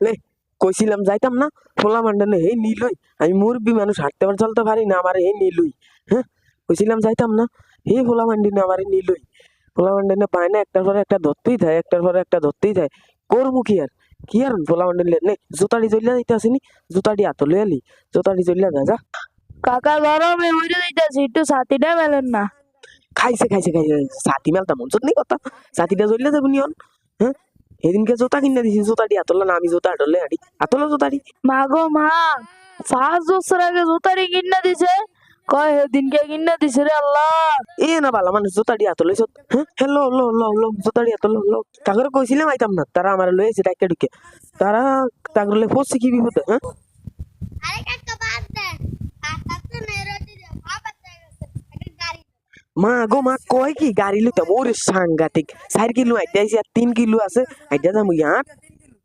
লে কইছিলাম যাইতাম না ফোলা মান্ডানে হে নিলই আমি মুরব্বী মানুষ হাঁটতে পার চলতে পারি না আমার হে নিলই হ্যাঁ কইছিলাম যাইতাম না হে ফোলা মান্ডিনে আমার নিলই ফোলা মান্ডিনে পায় না একটার পরে একটা ধরতেই থাকে একটার পরে একটা ধরতেই থাকে করবো কি আর ফোলা মান্ডিনে নে জুতাড়ি চলিয়া যাইতে আসিনি জুতাড়ি হাত লই আলি জুতাড়ি চলিয়া যা যা কাকা গরমে উড়ে যাইতেছি একটু ছাতিটা মেলেন না। খাইছে ছাতি মেলতা মন নেই কথা ছাতিটা চলিয়া যাবো নিয়ন হ্যাঁ সেদিনকে জোতা কিনে দিছি জুতাড়ি হাতলা না আমি জুতা হাটলে হাঁটি হাতলা জুতাড়ি মা গো মা 5 বছর আগে জুতারি কিনা দিছে কয় সেদিনকে কিনা দিছে রে আল্লাহ। এ না বালা মানুষ জোতাড়ি হাত লইছ হ্যাঁ হ্যালো লো লো লো জোতাড়ি হাত লো তাগরে কইছিলাম আইতাম না তারা আমার লই এসে ডাইকে ঢুকে তারা তাগরে ফসছে কি বিপদে হ্যাঁ আরে কাকা বাদ দে কাকা তো নেরোটি দে বাবা গেছে একটা গাড়ি মা কয় কি গাড়ি লইতাম ওরে সাংঘাতিক 4 কিলো আইতে আইছি আর 3 কিলো আছে আইটা যাম ইয়ার